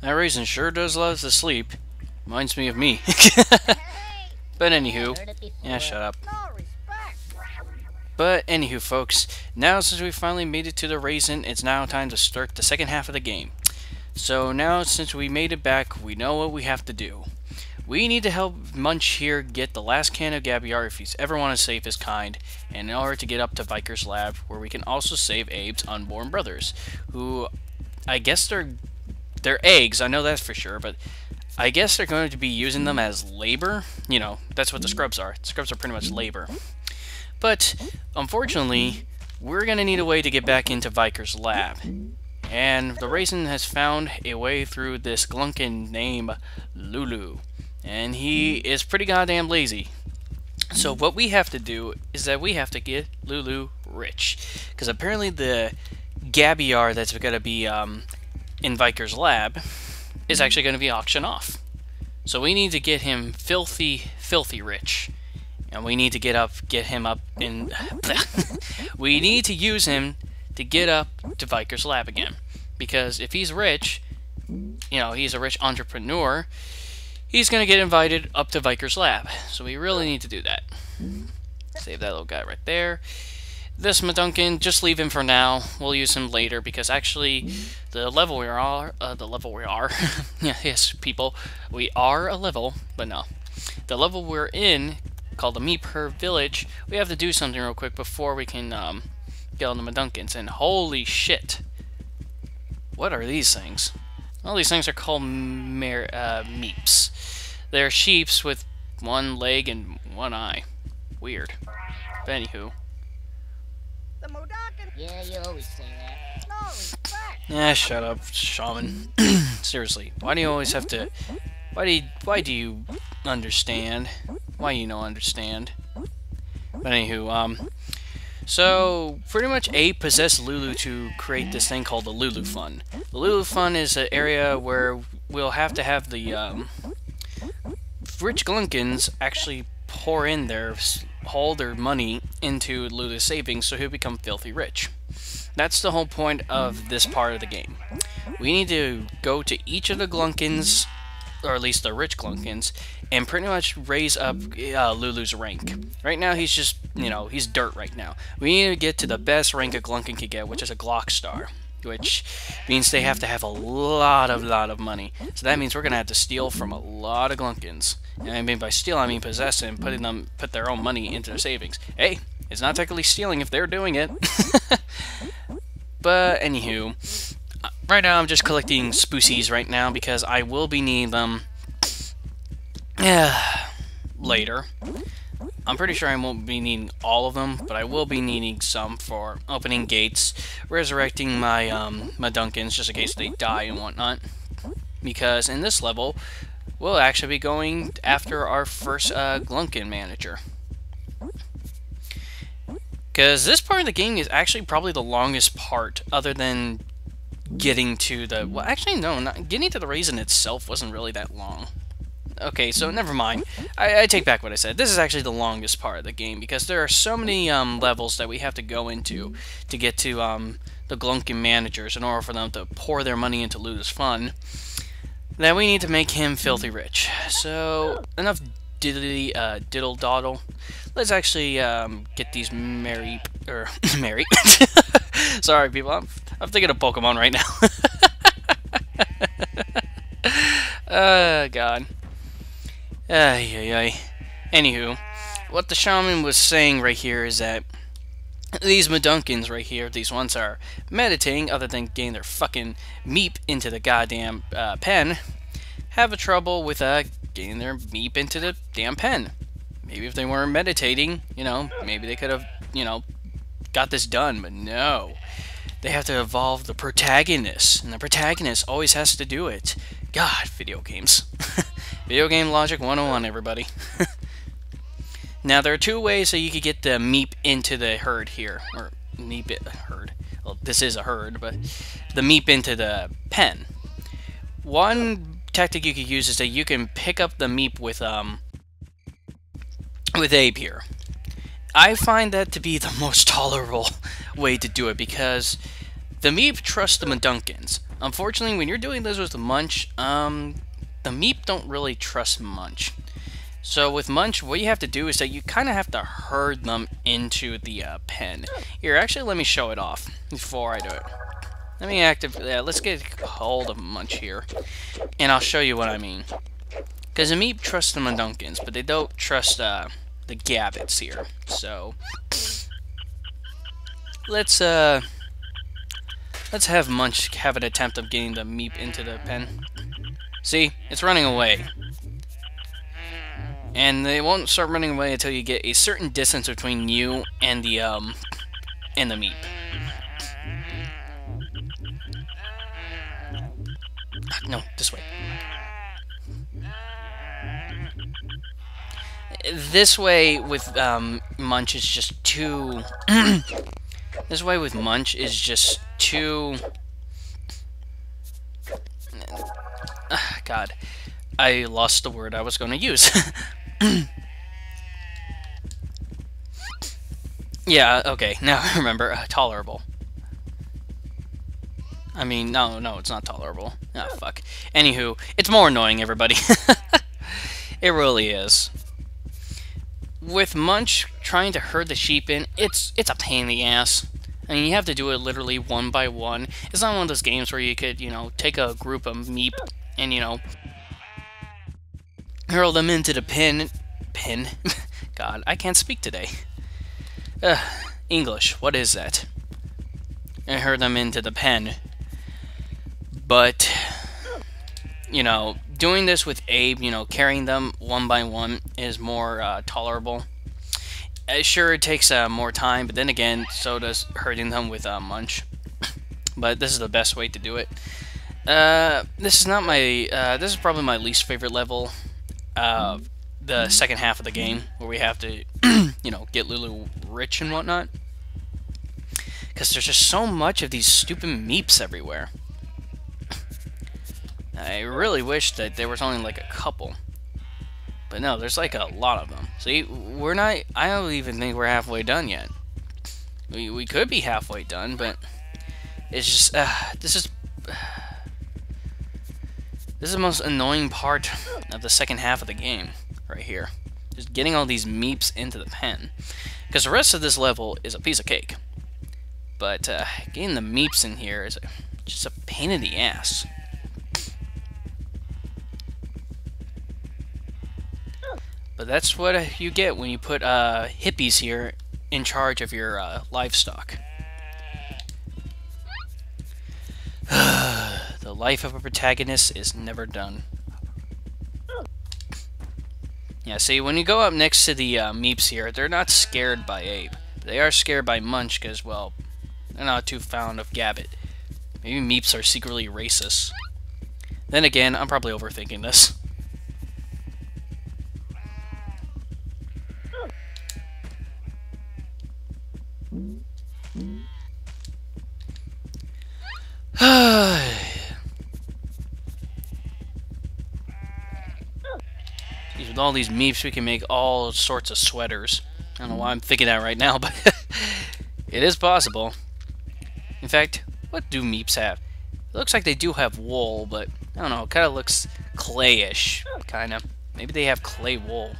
That raisin sure does love to sleep. Reminds me of me. But anywho, yeah, shut up. But anywho, folks, now since we finally made it to the raisin, it's now time to start the second half of the game. So now, since we made it back, we know what we have to do. We need to help Munch here get the last can of Gabiar if he's ever want to save his kind, and in order to get up to Vykers Lab, where we can also save Abe's unborn brothers, who I guess they're eggs, I know that's for sure, but I guess they're going to be using them as labor. You know, that's what the scrubs are. The scrubs are pretty much labor. But, unfortunately, we're going to need a way to get back into Vykers Lab. And the raisin has found a way through this Gluken named Lulu. And he is pretty goddamn lazy. So what we have to do is that we have to get Lulu rich. Because apparently the Gabiar that's going to be in Vykers Lab is actually going to be auctioned off. So we need to get him filthy rich. And we need to get him up in... we need to use him to get up to Vykers Lab again. Because if he's rich, you know, he's a rich entrepreneur, he's going to get invited up to Vykers Lab. So we really need to do that. Save that little guy right there. This Maduncan, just leave him for now. We'll use him later because actually the level we are, yeah, yes, people, we are a level, but no. The level we're in, called the Mareep Village, we have to do something real quick before we can get on the Maduncans. And holy shit, what are these things? All these things are called Meeps. They're sheeps with one leg and one eye. Weird. But anywho. Yeah, you always say that. No respect. Yeah, shut up, Shaman. Seriously, why do you always have to... Why do you understand? Why you don't understand? But anywho, so pretty much Abe possessed Lulu to create this thing called the Lulu Fund. The Lulu Fund is an area where we'll have to have the rich Glunkins actually pour in all their money into Lulu's savings so he'll become filthy rich. That's the whole point of this part of the game. We need to go to each of the Glunkins, or at least the rich Glunkins, and pretty much raise up Lulu's rank. Right now he's just, you know, he's dirt right now. We need to get to the best rank a Glunkin can get, which is a Glock Star, which means they have to have a lot of money. So that means we're gonna have to steal from a lot of Glunkins. And I mean by steal, I mean possess and put their own money into their savings. Hey, it's not technically stealing if they're doing it. But anywho, right now I'm just collecting spoosies right now because I will be needing them later. I'm pretty sure I won't be needing all of them, but I will be needing some for opening gates, resurrecting my Duncans just in case they die and whatnot. Because in this level, we'll actually be going after our first Glunkin manager. Because this part of the game is actually probably the longest part, other than getting to the... Well, actually, no, getting to the raisin itself wasn't really that long. Okay, so never mind. I take back what I said. This is actually the longest part of the game, because there are so many levels that we have to go into to get to the Glunkin managers in order for them to pour their money into Lulu's Fun, that we need to make him filthy rich. So, enough diddle doddle. Let's actually get these Mareep. Sorry, people. I'm thinking of Pokemon right now. God. Anywho, what the shaman was saying right here is that these Madunkins right here, these ones are meditating, other than getting their fucking meep into the goddamn pen, have a trouble with getting their meep into the damn pen. Maybe if they weren't meditating, you know, maybe they could have, you know, got this done, but no. They have to evolve the protagonist, and the protagonist always has to do it. God, video games. Video game logic 101, everybody. Now, there are two ways that you could get the meep into the herd here. Or, meep herd. Well, this is a herd, but the meep into the pen. One tactic you could use is that you can pick up the meep with Abe here. I find that to be the most tolerable way to do it, because the Meep trust the Madunkins, Unfortunately, when you're doing this with the Munch, the Meep don't really trust Munch. So with Munch, what you have to do is that you kind of have to herd them into the pen. Here, actually, let me show it off before I do it. Let me let's get hold of Munch here, and I'll show you what I mean. Because the Meep trusts the Mundunkins, but they don't trust the Gabbits here. So let's have Munch have an attempt of getting the Meep into the pen. See, it's running away. And they won't start running away until you get a certain distance between you and the Meep. No, this way. This way with Munch is just too... This way with Munch is just too... God. I lost the word I was going to use. Yeah, okay. Now I remember. Tolerable. I mean, no, it's not tolerable. Ah, fuck. Anywho, it's more annoying, everybody. It really is. With Munch trying to herd the sheep in, it's a pain in the ass. I mean, you have to do it literally one by one. It's not one of those games where you could, you know, take a group of Meep and, you know, hurl them into the pin. God, I can't speak today. English, what is that? And hurl them into the pen. But, you know, doing this with Abe, you know, carrying them one by one is more tolerable. Sure, it takes more time, but then again, so does herding them with Munch. But this is the best way to do it. This is not my, this is probably my least favorite level. The second half of the game, where we have to, you know, get Lulu rich and whatnot. Because there's just so much of these stupid Meeps everywhere. I really wish that there was only like a couple. But no, there's like a lot of them. See, we're not, I don't even think we're halfway done yet. We could be halfway done, but it's just, this is the most annoying part of the second half of the game, right here. Just getting all these Meeps into the pen. Because the rest of this level is a piece of cake. But getting the Meeps in here is just a pain in the ass. But that's what you get when you put hippies here in charge of your livestock. The life of a protagonist is never done. Yeah, see, when you go up next to the Meeps here, they're not scared by Abe. They are scared by Munch because, well, they're not too fond of Gabbit. Maybe Meeps are secretly racist. Then again, I'm probably overthinking this. With all these Meeps, we can make all sorts of sweaters. I don't know why I'm thinking that right now, but it is possible. In fact, what do Meeps have? It looks like they do have wool, but I don't know, it kind of looks clayish, kind of. Maybe they have clay wool,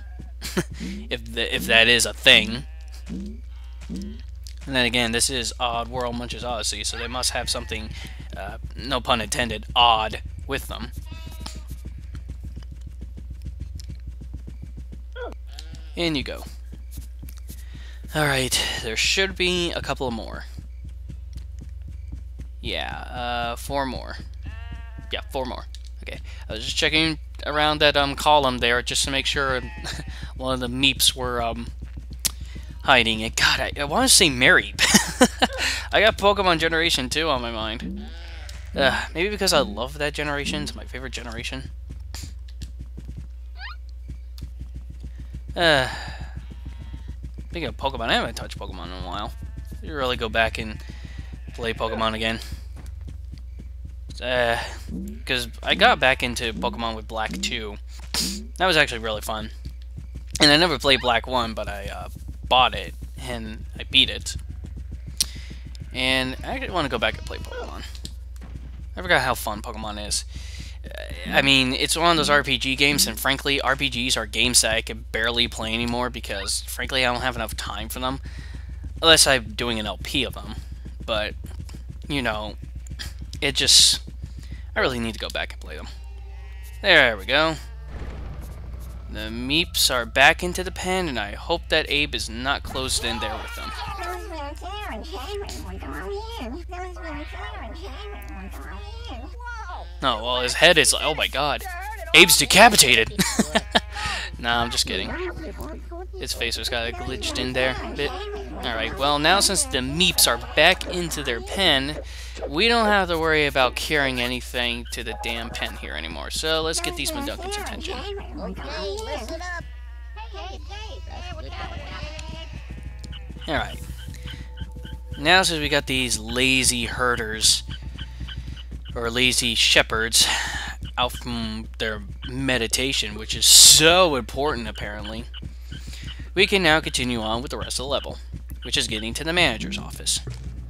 if that is a thing. And then again, this is OddWorld Munch's Oddysee, so they must have something, no pun intended, odd with them. In you go. Alright, there should be a couple more. Yeah, 4 more. Yeah, 4 more. Okay, I was just checking around that column there just to make sure one of the Meeps were hiding. And God, I want to say Mareep. I got Pokemon Generation 2 on my mind. Maybe because I love that generation. It's my favorite generation. Speaking of Pokemon, I haven't touched Pokemon in a while. I should really go back and play Pokemon again. Because I got back into Pokemon with Black 2. That was actually really fun. And I never played Black 1, but I bought it, and I beat it. And I actually want to go back and play Pokemon. I forgot how fun Pokemon is. I mean, it's one of those RPG games, and frankly, RPGs are games that I can barely play anymore because, frankly, I don't have enough time for them. Unless I'm doing an LP of them. But, you know, it just... I really need to go back and play them. There we go. The Meeps are back into the pen, and I hope that Abe is not closed in there with them. Oh, well, his head is... Oh, my God. Abe's decapitated! Nah, I'm just kidding. His face was kind of glitched in there a bit. Alright, well, now since the Meeps are back into their pen, we don't have to worry about carrying anything to the damn pen here anymore. So let's get these Medunkin's attention. Alright. Now since we got these lazy herders, or lazy shepherds, out from their meditation, which is so important apparently, we can now continue on with the rest of the level, which is getting to the manager's office.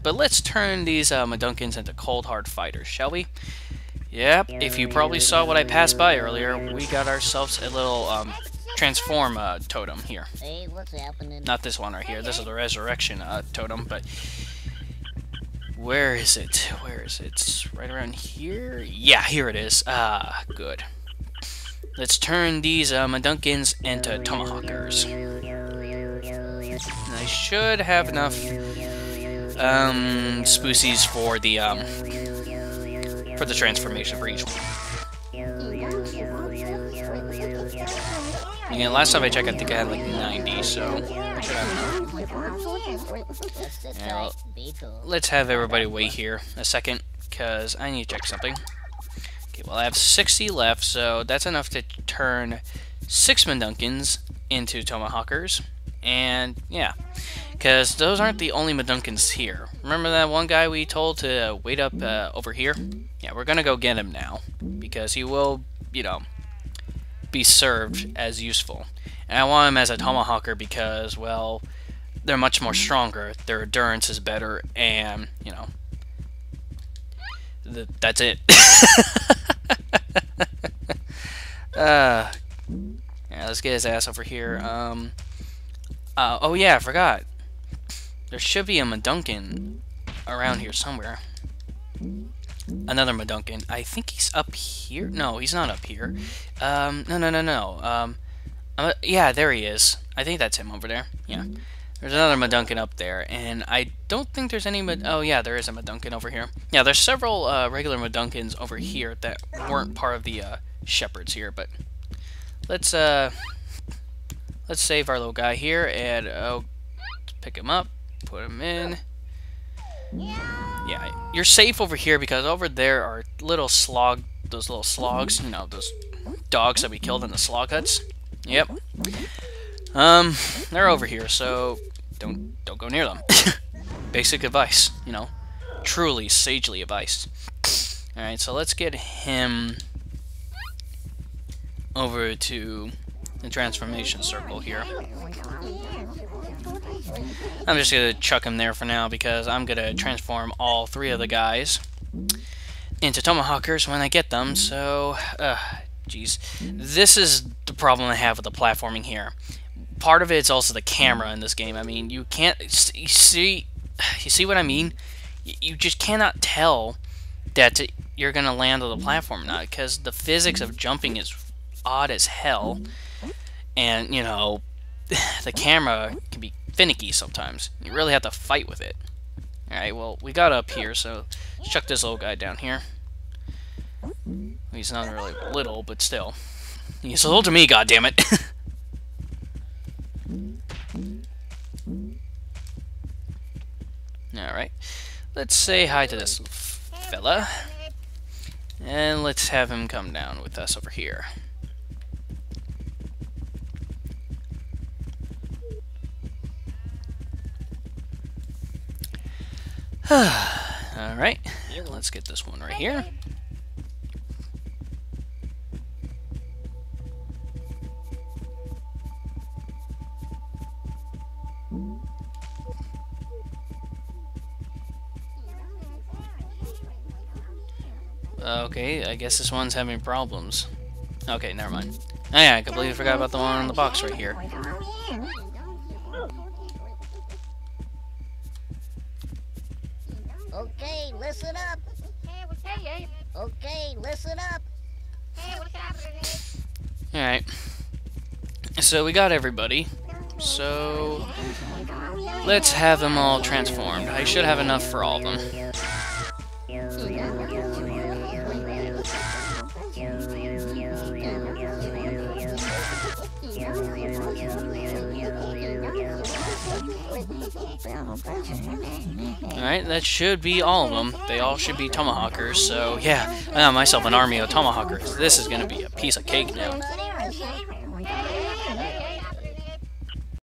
But let's turn these Medunkins into cold hard fighters, shall we? Yep, if you probably saw what I passed by earlier, we got ourselves a little transform totem here. Hey, what's happening? Not this one right here, this is the resurrection totem, but where is it? Where is it? It's right around here? Yeah, here it is. Ah, good. Let's turn these Medunkins into Tomahawkers. And I should have enough spoosies for the transformation for each one. Yeah, last time I checked, I think I had like 90, so I should have enough. Now, let's have everybody wait here a second, because I need to check something. Okay, well I have 60 left, so that's enough to turn 6 Medunkins into Tomahawkers. And yeah, because those aren't the only Medunkins here. Remember that one guy we told to wait up over here? Yeah, we're gonna go get him now, because he will, you know, be served as useful. And I want him as a Tomahawker because, well, they're much more stronger, their endurance is better, and, you know, that's it. Yeah, let's get his ass over here. Oh yeah, I forgot. There should be a Medunkin around here somewhere. Another Medunkin. I think he's up here. No, he's not up here. No. Yeah, there he is. I think that's him over there. Yeah. There's another Medunkin up there, and I don't think there's any oh yeah, there is a Medunkin over here. Yeah, there's several regular Medunkins over here that weren't part of the shepherds here, but let's save our little guy here and pick him up, put him in. Yeah, you're safe over here because over there are those little slogs, you know, those dogs that we killed in the slog huts. Yep. They're over here, so don't go near them. Basic advice, you know, truly sagely advice. All right, so let's get him over to the transformation circle here. I'm just gonna chuck him there for now because I'm gonna transform all 3 of the guys into Tomahawkers when I get them. So, jeez, this is the problem I have with the platforming here. Part of it is also the camera in this game. I mean, you can't you see what I mean? You just cannot tell that you're gonna land on the platform or not because the physics of jumping is odd as hell, and you know, the camera can be finicky sometimes. You really have to fight with it. Alright, well, we got up here, so let's chuck this little guy down here. He's not really little, but still. He's little to me, goddammit. Alright. Let's say hi to this fella. And let's have him come down with us over here. Alright, let's get this one right here. Okay, I guess this one's having problems. Okay, never mind. Oh yeah, I completely forgot about the one on the box right here. Okay, listen up. Okay, listen up. Alright. So we got everybody. So let's have them all transformed. I should have enough for all of them. Alright, that should be all of them. They all should be tomahawkers, so yeah, I got myself an army of tomahawkers. This is gonna be a piece of cake now.